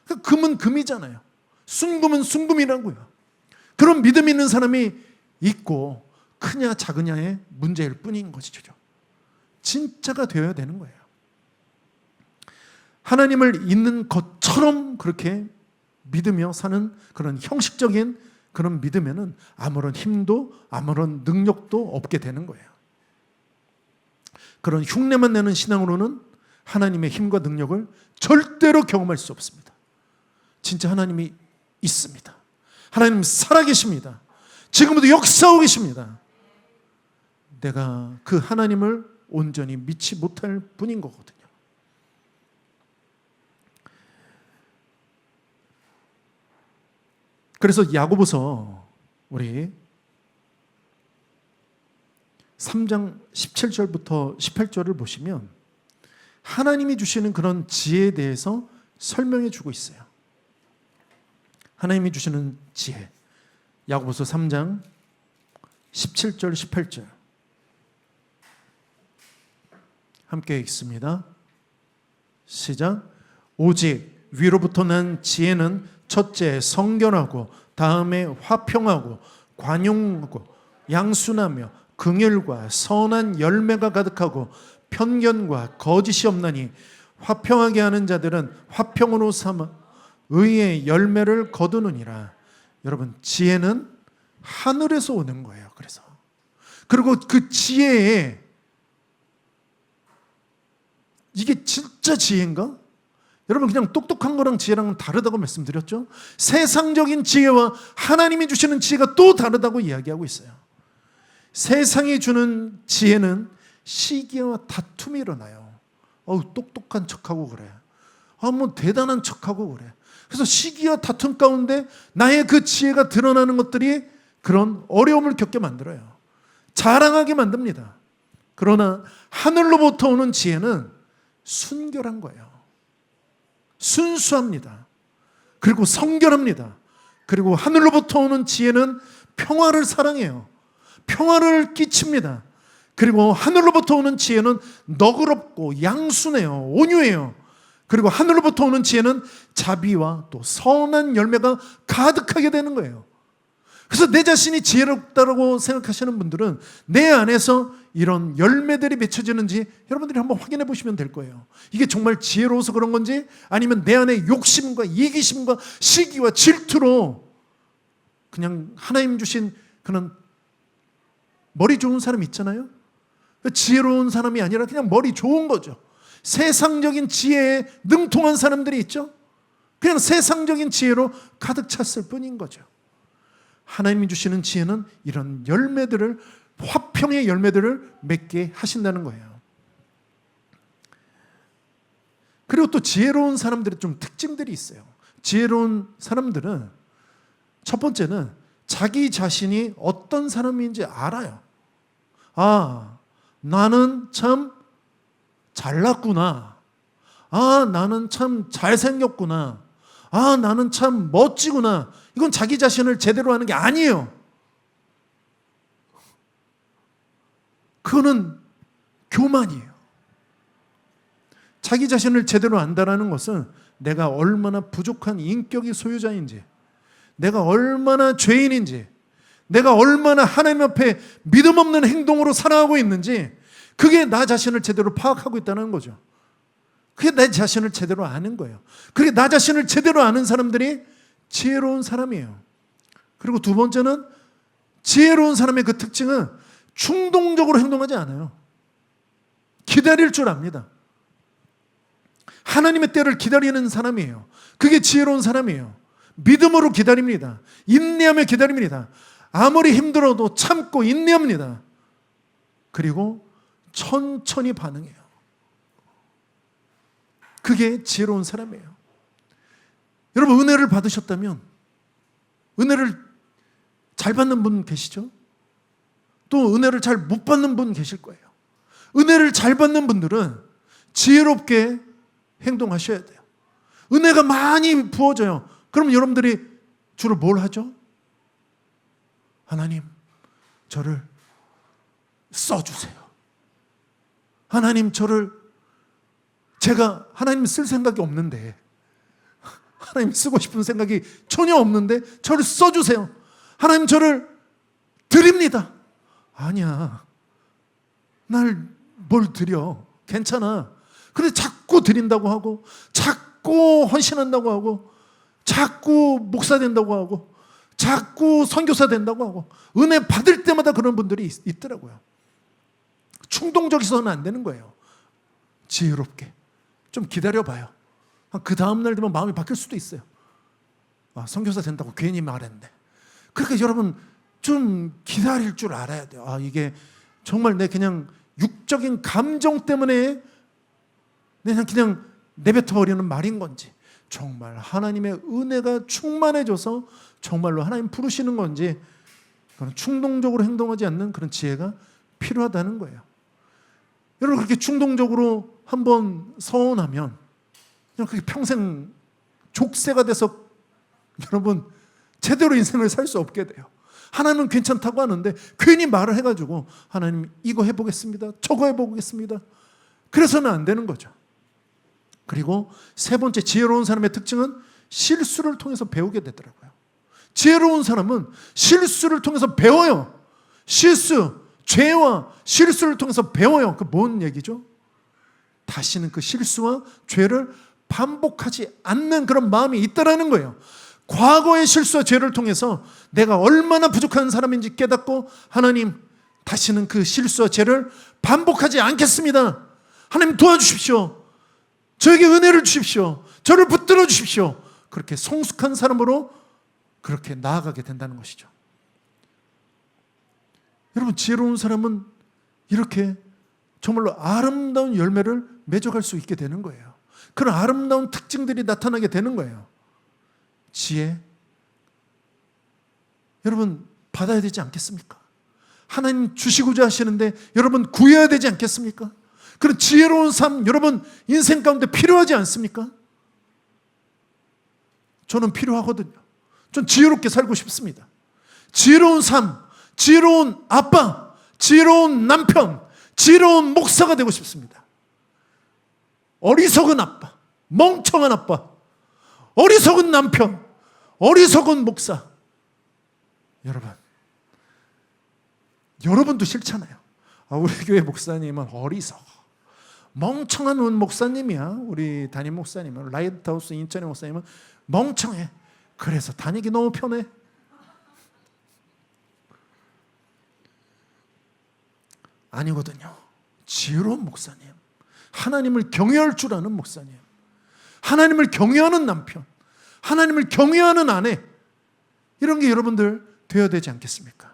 그러니까 금은 금이잖아요. 순금은 순금이라고요. 그런 믿음 있는 사람이 있고 크냐 작으냐의 문제일 뿐인 것이죠. 진짜가 되어야 되는 거예요. 하나님을 있는 것처럼 그렇게 믿으며 사는 그런 형식적인 그런 믿음에는 아무런 힘도 아무런 능력도 없게 되는 거예요. 그런 흉내만 내는 신앙으로는 하나님의 힘과 능력을 절대로 경험할 수 없습니다. 진짜 하나님이 있습니다. 하나님 살아계십니다. 지금도 역사하고 계십니다. 내가 그 하나님을 온전히 믿지 못할 뿐인 거거든요. 그래서 야고보서 우리 3장 17절부터 18절을 보시면 하나님이 주시는 그런 지혜에 대해서 설명해 주고 있어요. 하나님이 주시는 지혜. 야고보서 3장 17절 18절 함께 읽습니다. 시작. 오직 위로부터 난 지혜는 첫째 성결하고 다음에 화평하고 관용하고 양순하며 긍휼과 선한 열매가 가득하고 편견과 거짓이 없나니 화평하게 하는 자들은 화평으로 삼아 의의 열매를 거두느니라. 여러분, 지혜는 하늘에서 오는 거예요. 그리고 그 지혜에 이게 진짜 지혜인가? 여러분, 그냥 똑똑한 거랑 지혜랑은 다르다고 말씀드렸죠? 세상적인 지혜와 하나님이 주시는 지혜가 또 다르다고 이야기하고 있어요. 세상이 주는 지혜는 시기와 다툼이 일어나요. 똑똑한 척하고 그래. 뭐 대단한 척하고 그래. 그래서 시기와 다툼 가운데 나의 그 지혜가 드러나는 것들이 그런 어려움을 겪게 만들어요. 자랑하게 만듭니다. 그러나 하늘로부터 오는 지혜는 순결한 거예요. 순수합니다. 그리고 성결합니다. 그리고 하늘로부터 오는 지혜는 평화를 사랑해요. 평화를 끼칩니다. 그리고 하늘로부터 오는 지혜는 너그럽고 양순해요. 온유해요. 그리고 하늘로부터 오는 지혜는 자비와 또 선한 열매가 가득하게 되는 거예요. 그래서 내 자신이 지혜롭다고 생각하시는 분들은 내 안에서 이런 열매들이 맺혀지는지 여러분들이 한번 확인해 보시면 될 거예요. 이게 정말 지혜로워서 그런 건지 아니면 내 안에 욕심과 이기심과 시기와 질투로 그냥 하나님 주신 그런 머리 좋은 사람 있잖아요. 지혜로운 사람이 아니라 그냥 머리 좋은 거죠. 세상적인 지혜에 능통한 사람들이 있죠. 그냥 세상적인 지혜로 가득 찼을 뿐인 거죠. 하나님이 주시는 지혜는 이런 열매들을, 화평의 열매들을 맺게 하신다는 거예요. 그리고 또 지혜로운 사람들의 좀 특징들이 있어요. 지혜로운 사람들은 첫 번째는 자기 자신이 어떤 사람인지 알아요. 아, 나는 참 잘났구나. 아, 나는 참 잘생겼구나. 아, 나는 참 멋지구나. 이건 자기 자신을 제대로 하는 게 아니에요. 그거는 교만이에요. 자기 자신을 제대로 안다라는 것은 내가 얼마나 부족한 인격의 소유자인지, 내가 얼마나 죄인인지, 내가 얼마나 하나님 앞에 믿음 없는 행동으로 살아가고 있는지, 그게 나 자신을 제대로 파악하고 있다는 거죠. 그게 내 자신을 제대로 아는 거예요. 그게 나 자신을 제대로 아는 사람들이 지혜로운 사람이에요. 그리고 두 번째는 지혜로운 사람의 그 특징은 충동적으로 행동하지 않아요. 기다릴 줄 압니다. 하나님의 때를 기다리는 사람이에요. 그게 지혜로운 사람이에요. 믿음으로 기다립니다. 인내하며 기다립니다. 아무리 힘들어도 참고 인내합니다. 그리고 천천히 반응해요. 그게 지혜로운 사람이에요. 여러분, 은혜를 받으셨다면 은혜를 잘 받는 분 계시죠? 또 은혜를 잘 못 받는 분 계실 거예요. 은혜를 잘 받는 분들은 지혜롭게 행동하셔야 돼요. 은혜가 많이 부어져요. 그럼 여러분들이 주로 뭘 하죠? 하나님, 저를 써주세요. 하나님, 제가 하나님 쓸 생각이 없는데, 하나님 쓰고 싶은 생각이 전혀 없는데 저를 써주세요. 하나님, 저를 드립니다. 아니야, 날 뭘 드려? 괜찮아. 근데 자꾸 드린다고 하고, 자꾸 헌신한다고 하고, 자꾸 목사 된다고 하고, 자꾸 선교사 된다고 하고, 은혜 받을 때마다 그런 분들이 있더라고요. 충동적이서는 안 되는 거예요. 지혜롭게 좀 기다려봐요. 그 다음날 되면 마음이 바뀔 수도 있어요. 아, 선교사 된다고 괜히 말했는데. 그러니까 여러분 좀 기다릴 줄 알아야 돼요. 아, 이게 정말 내 그냥 육적인 감정 때문에 그냥 내뱉어버리는 말인 건지, 정말 하나님의 은혜가 충만해져서 정말로 하나님 부르시는 건지, 그런 충동적으로 행동하지 않는 그런 지혜가 필요하다는 거예요. 여러분, 그렇게 충동적으로 한번 서운하면 그냥 그게 평생 족쇄가 돼서 여러분 제대로 인생을 살 수 없게 돼요. 하나님은 괜찮다고 하는데 괜히 말을 해가지고 하나님 이거 해보겠습니다, 저거 해보겠습니다. 그래서는 안 되는 거죠. 그리고 세 번째, 지혜로운 사람의 특징은 실수를 통해서 배우게 되더라고요. 지혜로운 사람은 실수를 통해서 배워요. 실수, 죄와 실수를 통해서 배워요. 그 뭔 얘기죠? 다시는 그 실수와 죄를 반복하지 않는 그런 마음이 있다라는 거예요. 과거의 실수와 죄를 통해서 내가 얼마나 부족한 사람인지 깨닫고, 하나님, 다시는 그 실수와 죄를 반복하지 않겠습니다. 하나님 도와주십시오. 저에게 은혜를 주십시오. 저를 붙들어 주십시오. 그렇게 성숙한 사람으로 그렇게 나아가게 된다는 것이죠. 여러분, 지혜로운 사람은 이렇게 정말로 아름다운 열매를 맺어갈 수 있게 되는 거예요. 그런 아름다운 특징들이 나타나게 되는 거예요. 지혜, 여러분 받아야 되지 않겠습니까? 하나님 주시고자 하시는데 여러분 구해야 되지 않겠습니까? 그런 지혜로운 삶 여러분 인생 가운데 필요하지 않습니까? 저는 필요하거든요. 전 지혜롭게 살고 싶습니다. 지혜로운 삶, 지혜로운 아빠, 지혜로운 남편, 지혜로운 목사가 되고 싶습니다. 어리석은 아빠, 멍청한 아빠, 어리석은 남편, 어리석은 목사. 여러분도 싫잖아요. 우리 교회 목사님은 어리석어, 멍청한 목사님이야. 우리 담임 목사님은, 라이트하우스 인천의 목사님은 멍청해. 그래서 다니기 너무 편해. 아니거든요. 지혜로운 목사님, 하나님을 경외할 줄 아는 목사님, 하나님을 경외하는 남편, 하나님을 경외하는 아내, 이런 게 여러분들 되어야 되지 않겠습니까?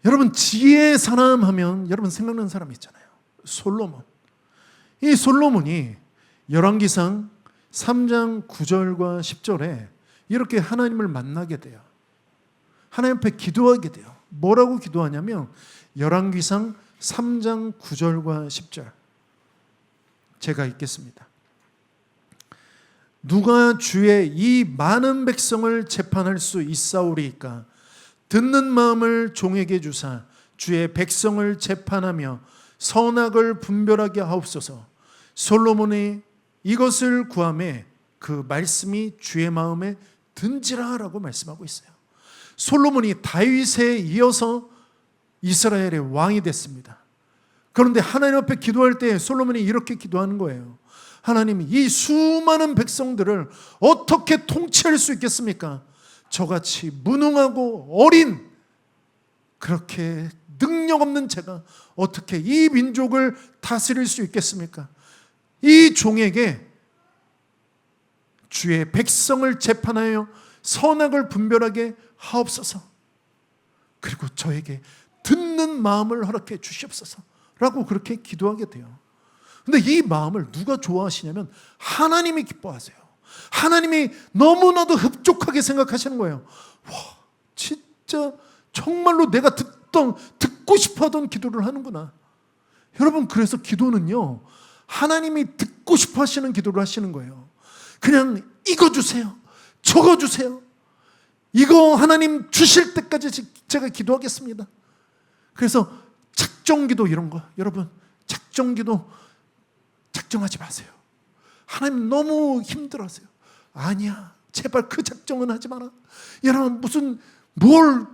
여러분 지혜의 사람 하면 여러분 생각나는 사람 있잖아요. 솔로몬. 이 솔로몬이 열왕기상 3장 9절과 10절에 이렇게 하나님을 만나게 돼요. 하나님 앞에 기도하게 돼요. 뭐라고 기도하냐면 열왕기상 3장 9절과 10절 제가 읽겠습니다. 누가 주의 이 많은 백성을 재판할 수 있사오리이까? 듣는 마음을 종에게 주사 주의 백성을 재판하며 선악을 분별하게 하옵소서. 솔로몬이 이것을 구하매 그 말씀이 주의 마음에 든지라라고 말씀하고 있어요. 솔로몬이 다윗에 이어서 이스라엘의 왕이 됐습니다. 그런데 하나님 앞에 기도할 때 솔로몬이 이렇게 기도하는 거예요. 하나님, 이 수많은 백성들을 어떻게 통치할 수 있겠습니까? 저같이 무능하고 어린 그렇게 능력 없는 제가 어떻게 이 민족을 다스릴 수 있겠습니까? 이 종에게 주의 백성을 재판하여 선악을 분별하게 하옵소서. 그리고 저에게 듣는 마음을 허락해 주시옵소서 라고 그렇게 기도하게 돼요. 근데 이 마음을 누가 좋아하시냐면 하나님이 기뻐하세요. 하나님이 너무나도 흡족하게 생각하시는 거예요. 와, 진짜 정말로 내가 듣고 싶어하던 기도를 하는구나. 여러분, 그래서 기도는요, 하나님이 듣고 싶어 하시는 기도를 하시는 거예요. 그냥 이거 주세요, 저거 주세요, 이거 하나님 주실 때까지 제가 기도하겠습니다. 그래서 작정기도 이런 거, 여러분, 작정기도 작정하지 마세요. 하나님 너무 힘들어하세요. 아니야, 제발 그 작정은 하지 마라. 여러분, 무슨 뭘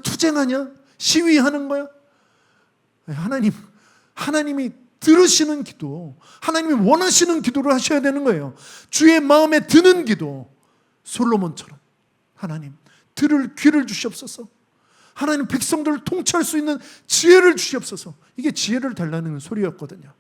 투쟁하냐? 시위하는 거야? 하나님이 들으시는 기도, 하나님이 원하시는 기도를 하셔야 되는 거예요. 주의 마음에 드는 기도, 솔로몬처럼 하나님 들을 귀를 주시옵소서. 하나님 백성들을 통치할 수 있는 지혜를 주시옵소서. 이게 지혜를 달라는 소리였거든요.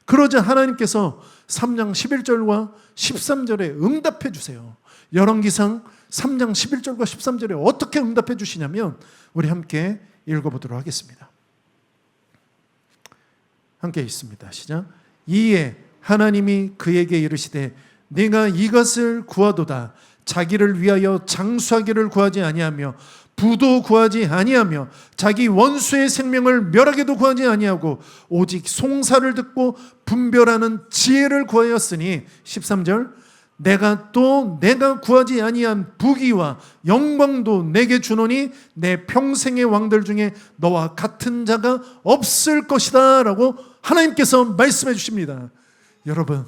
그러자 하나님께서 3장 11절과 13절에 응답해 주세요. 열왕기상 3장 11절과 13절에 어떻게 응답해 주시냐면 우리 함께 읽어보도록 하겠습니다. 함께 읽습니다. 시작. 이에 하나님이 그에게 이르시되 네가 이것을 구하도다. 자기를 위하여 장수하기를 구하지 아니하며 부도 구하지 아니하며 자기 원수의 생명을 멸하게도 구하지 아니하고 오직 송사를 듣고 분별하는 지혜를 구하였으니 13절 내가 구하지 아니한 부귀와 영광도 내게 주노니 내 평생의 왕들 중에 너와 같은 자가 없을 것이다 라고 하나님께서 말씀해 주십니다. 여러분,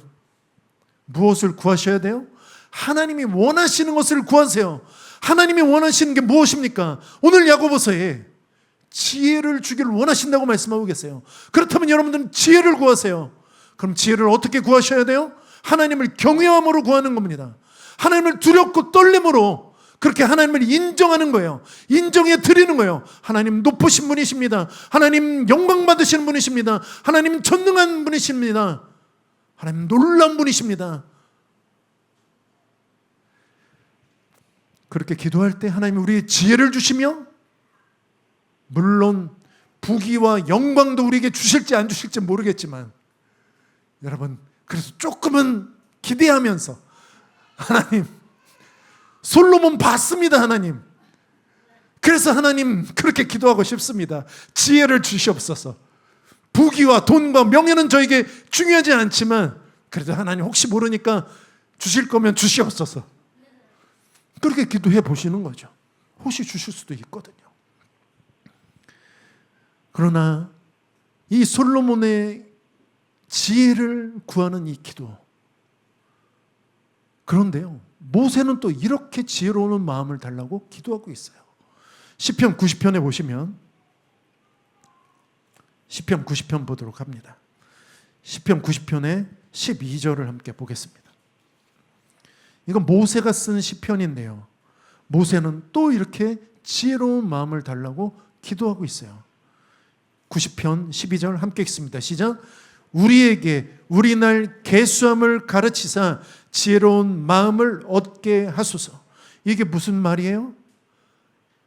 무엇을 구하셔야 돼요? 하나님이 원하시는 것을 구하세요. 하나님이 원하시는 게 무엇입니까? 오늘 야고보서에 지혜를 주기를 원하신다고 말씀하고 계세요. 그렇다면 여러분들은 지혜를 구하세요. 그럼 지혜를 어떻게 구하셔야 돼요? 하나님을 경외함으로 구하는 겁니다. 하나님을 두렵고 떨림으로 그렇게 하나님을 인정하는 거예요. 인정해 드리는 거예요. 하나님 높으신 분이십니다. 하나님 영광 받으시는 분이십니다. 하나님 전능한 분이십니다. 하나님 놀라운 분이십니다. 그렇게 기도할 때 하나님이 우리의 지혜를 주시며 물론 부귀와 영광도 우리에게 주실지 안 주실지 모르겠지만 여러분, 그래서 조금은 기대하면서 하나님, 솔로몬 봤습니다. 하나님, 그래서 하나님 그렇게 기도하고 싶습니다. 지혜를 주시옵소서. 부귀와 돈과 명예는 저에게 중요하지 않지만 그래도 하나님 혹시 모르니까 주실 거면 주시옵소서. 그렇게 기도해 보시는 거죠. 혹시 주실 수도 있거든요. 그러나 이 솔로몬의 지혜를 구하는 이 기도, 그런데요, 모세는 또 이렇게 지혜로운 마음을 달라고 기도하고 있어요. 시편 90편에 보시면 시편 90편 보도록 합니다. 시편 90편의 12절을 함께 보겠습니다. 이건 모세가 쓴 시편인데요, 모세는 또 이렇게 지혜로운 마음을 달라고 기도하고 있어요. 90편 12절 함께 읽습니다. 시작. 우리에게 우리 날 계수함을 가르치사 지혜로운 마음을 얻게 하소서. 이게 무슨 말이에요?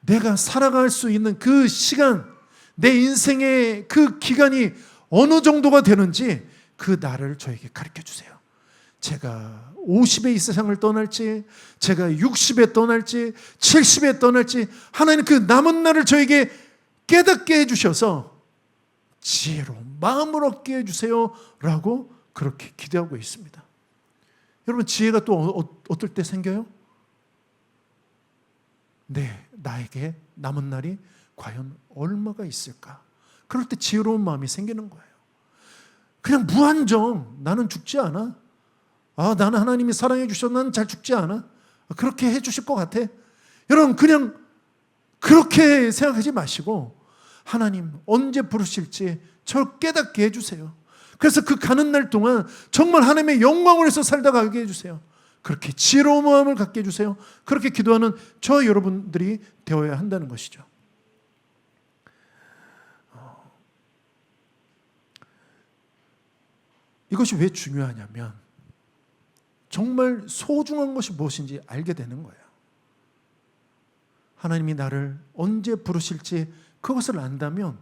내가 살아갈 수 있는 그 시간, 내 인생의 그 기간이 어느 정도가 되는지 그 날을 저에게 가르쳐 주세요. 제가 50에 이 세상을 떠날지, 제가 60에 떠날지, 70에 떠날지, 하나님 그 남은 날을 저에게 깨닫게 해주셔서 지혜로 마음을 얻게 해주세요 라고 그렇게 기도하고 있습니다. 여러분, 지혜가 또 어떨 때 생겨요? 네, 나에게 남은 날이 과연 얼마가 있을까? 그럴 때 지혜로운 마음이 생기는 거예요. 그냥 무한정 나는 죽지 않아. 나는 하나님이 사랑해 주셔서 나는 잘 죽지 않아. 그렇게 해 주실 것 같아. 여러분, 그냥 그렇게 생각하지 마시고 하나님 언제 부르실지 저를 깨닫게 해주세요. 그래서 그 가는 날 동안 정말 하나님의 영광을 위해서 살다 가게 해주세요. 그렇게 지혜로운 마음을 갖게 해주세요. 그렇게 기도하는 저 여러분들이 되어야 한다는 것이죠. 이것이 왜 중요하냐면 정말 소중한 것이 무엇인지 알게 되는 거예요. 하나님이 나를 언제 부르실지 그것을 안다면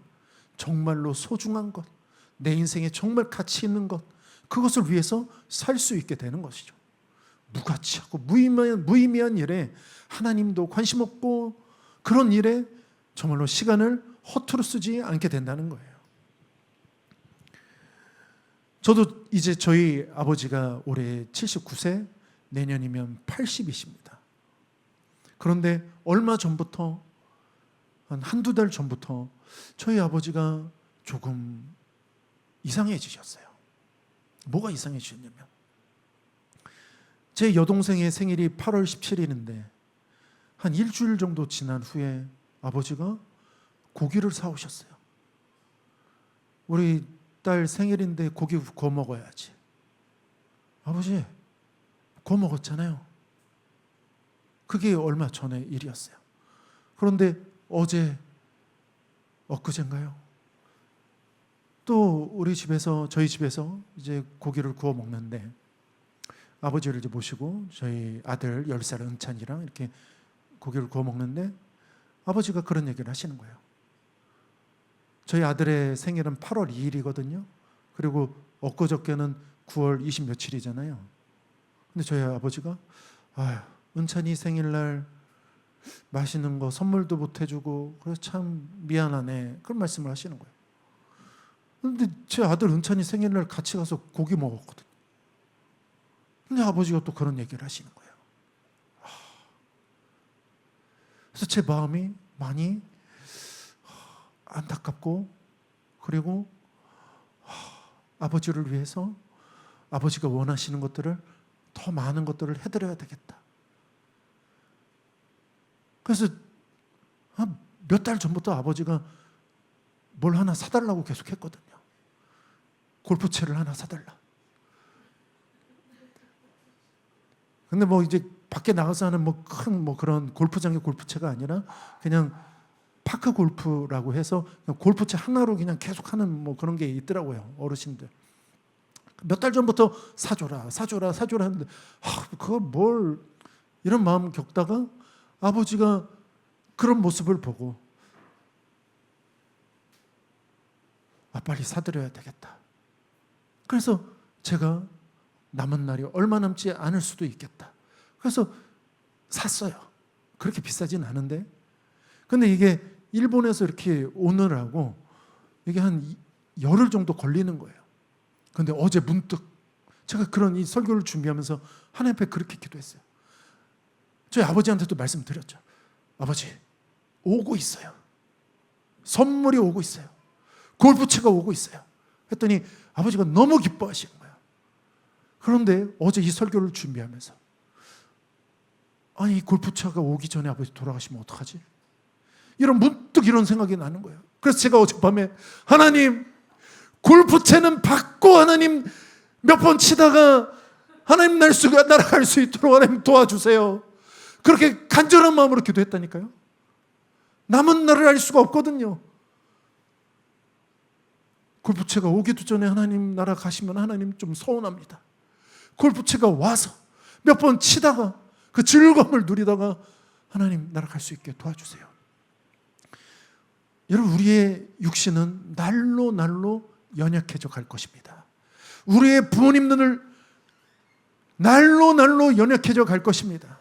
정말로 소중한 것, 내 인생에 정말 가치 있는 것, 그것을 위해서 살 수 있게 되는 것이죠. 무가치하고 무의미한 일에 하나님도 관심 없고 그런 일에 정말로 시간을 허투루 쓰지 않게 된다는 거예요. 저도 이제 저희 아버지가 올해 79세, 내년이면 80이십니다. 그런데 얼마 전부터, 한두 달 전부터 저희 아버지가 조금 이상해지셨어요. 뭐가 이상해지셨냐면 제 여동생의 생일이 8월 17일인데 한 일주일 정도 지난 후에 아버지가 고기를 사오셨어요. 우리 딸 생일인데 고기 구워 먹어야지. 아버지, 구워 먹었잖아요. 그게 얼마 전의 일이었어요. 그런데 어제, 엊그젠가요? 또 우리 집에서, 저희 집에서 이제 고기를 구워 먹는데 아버지를 이제 모시고 저희 아들 10살 은찬이랑 이렇게 고기를 구워 먹는데 아버지가 그런 얘기를 하시는 거예요. 저희 아들의 생일은 8월 2일이거든요. 그리고 엊그저께는 9월 20 며칠이잖아요. 근데 저희 아버지가 은찬이 생일날 맛있는 거 선물도 못 해주고 그래서 참 미안하네, 그런 말씀을 하시는 거예요. 근데 제 아들 은찬이 생일날 같이 가서 고기 먹었거든요. 근데 아버지가 또 그런 얘기를 하시는 거예요. 그래서 제 마음이 많이 안타깝고, 그리고 아버지를 위해서 아버지가 원하시는 것들을, 더 많은 것들을 해드려야 되겠다. 그래서 몇 달 전부터 아버지가 뭘 하나 사달라고 계속 했거든요. 골프채를 하나 사달라. 근데 뭐 이제 밖에 나가서 하는 큰 그런 골프장의 골프채가 아니라 그냥 파크 골프라고 해서 골프채 하나로 그냥 계속 하는 그런 게 있더라고요, 어르신들. 몇 달 전부터 사줘라 하는데 그걸 뭘, 이런 마음 겪다가 아버지가 그런 모습을 보고 빨리 사드려야 되겠다. 그래서 제가 남은 날이 얼마 남지 않을 수도 있겠다. 그래서 샀어요. 그렇게 비싸진 않은데. 근데 이게 일본에서 이렇게 오느라고 이게 한 열흘 정도 걸리는 거예요. 근데 어제 문득 제가 그런 이 설교를 준비하면서 하나님 앞에 그렇게 기도했어요. 저희 아버지한테도 말씀드렸죠. 아버지, 오고 있어요. 선물이 오고 있어요. 골프채가 오고 있어요. 했더니 아버지가 너무 기뻐하시는 거예요. 그런데 어제 이 설교를 준비하면서 이 골프채가 오기 전에 아버지 돌아가시면 어떡하지? 문득 이런 생각이 나는 거예요. 그래서 제가 어젯밤에 하나님, 골프채는 받고 하나님 몇 번 치다가 하나님 날아갈 수 있도록 하나님 도와주세요. 그렇게 간절한 마음으로 기도했다니까요. 남은 날을 알 수가 없거든요. 골프채가 오기도 전에 하나님 날아가시면 하나님 좀 서운합니다. 골프채가 와서 몇 번 치다가 그 즐거움을 누리다가 하나님 날아갈 수 있게 도와주세요. 여러분, 우리의 육신은 날로 날로 연약해져 갈 것입니다. 우리의 부모님 눈을 날로 날로 연약해져 갈 것입니다.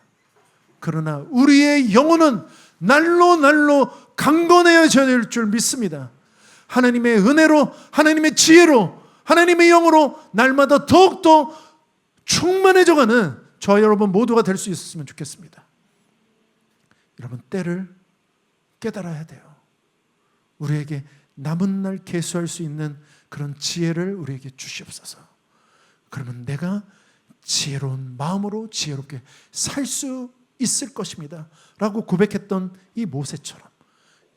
그러나 우리의 영혼은 날로 날로 강건해져야 될 줄 믿습니다. 하나님의 은혜로, 하나님의 지혜로, 하나님의 영으로 날마다 더욱더 충만해져가는 저와 여러분 모두가 될 수 있었으면 좋겠습니다. 여러분, 때를 깨달아야 돼요. 우리에게 남은 날 계수할 수 있는 그런 지혜를 우리에게 주시옵소서. 그러면 내가 지혜로운 마음으로 지혜롭게 살 수 있을 것입니다 라고 고백했던 이 모세처럼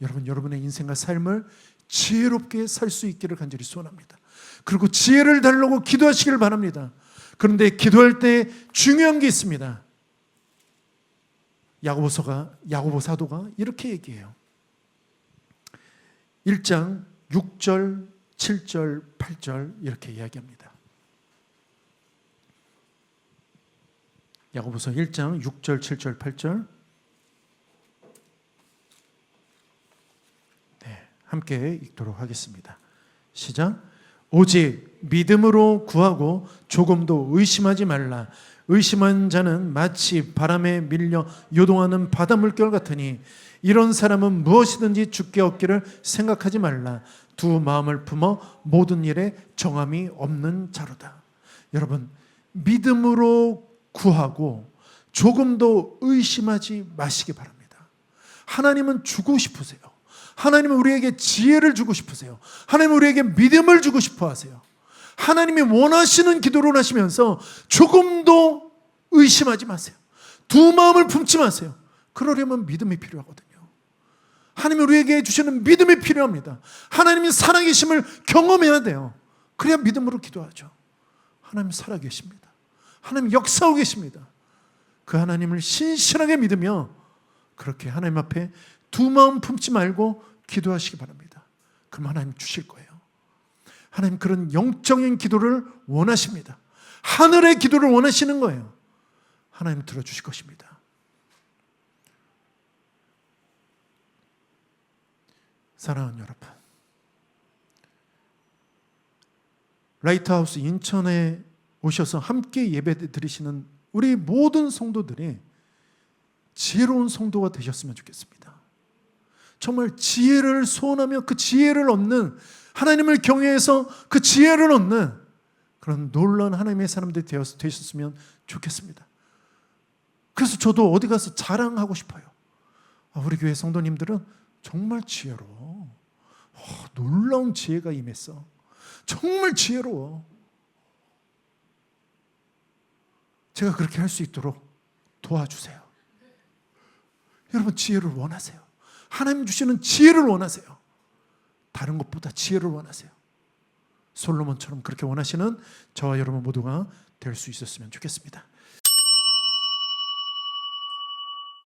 여러분, 여러분의 인생과 삶을 지혜롭게 살 수 있기를 간절히 소원합니다. 그리고 지혜를 달라고 기도하시길 바랍니다. 그런데 기도할 때 중요한 게 있습니다. 야고보 사도가 이렇게 얘기해요. 1장 6절, 7절, 8절 이렇게 이야기합니다. 야고보서 1장 6절, 7절, 8절 함께 읽도록 하겠습니다. 시작. 오직 믿음으로 구하고 조금도 의심하지 말라. 의심한 자는 마치 바람에 밀려 요동하는 바다 물결 같으니 이런 사람은 무엇이든지 주께 얻기를 생각하지 말라. 두 마음을 품어 모든 일에 정함이 없는 자로다. 여러분, 믿음으로 구하고 조금도 의심하지 마시기 바랍니다. 하나님은 주고 싶으세요. 하나님은 우리에게 지혜를 주고 싶으세요. 하나님은 우리에게 믿음을 주고 싶어 하세요. 하나님이 원하시는 기도를 하시면서 조금도 의심하지 마세요. 두 마음을 품지 마세요. 그러려면 믿음이 필요하거든요. 하나님이 우리에게 주시는 믿음이 필요합니다. 하나님이 살아계심을 경험해야 돼요. 그래야 믿음으로 기도하죠. 하나님 살아계십니다. 하나님 역사하고 계십니다. 그 하나님을 신실하게 믿으며 그렇게 하나님 앞에 두 마음 품지 말고 기도하시기 바랍니다. 그럼 하나님 주실 거예요. 하나님 그런 영적인 기도를 원하십니다. 하늘의 기도를 원하시는 거예요. 하나님 들어주실 것입니다. 사랑하는 여러분, 라이트하우스 인천에 오셔서 함께 예배 드리시는 우리 모든 성도들이 지혜로운 성도가 되셨으면 좋겠습니다. 정말 지혜를 소원하며 그 지혜를 얻는, 하나님을 경외해서 그 지혜를 얻는 그런 놀라운 하나님의 사람들이 되셨으면 좋겠습니다. 그래서 저도 어디 가서 자랑하고 싶어요. 우리 교회 성도님들은 정말 지혜로워. 놀라운 지혜가 임했어. 정말 지혜로워. 제가 그렇게 할 수 있도록 도와주세요. 여러분, 지혜를 원하세요. 하나님 주시는 지혜를 원하세요. 다른 것보다 지혜를 원하세요. 솔로몬처럼 그렇게 원하시는 저와 여러분 모두가 될 수 있었으면 좋겠습니다.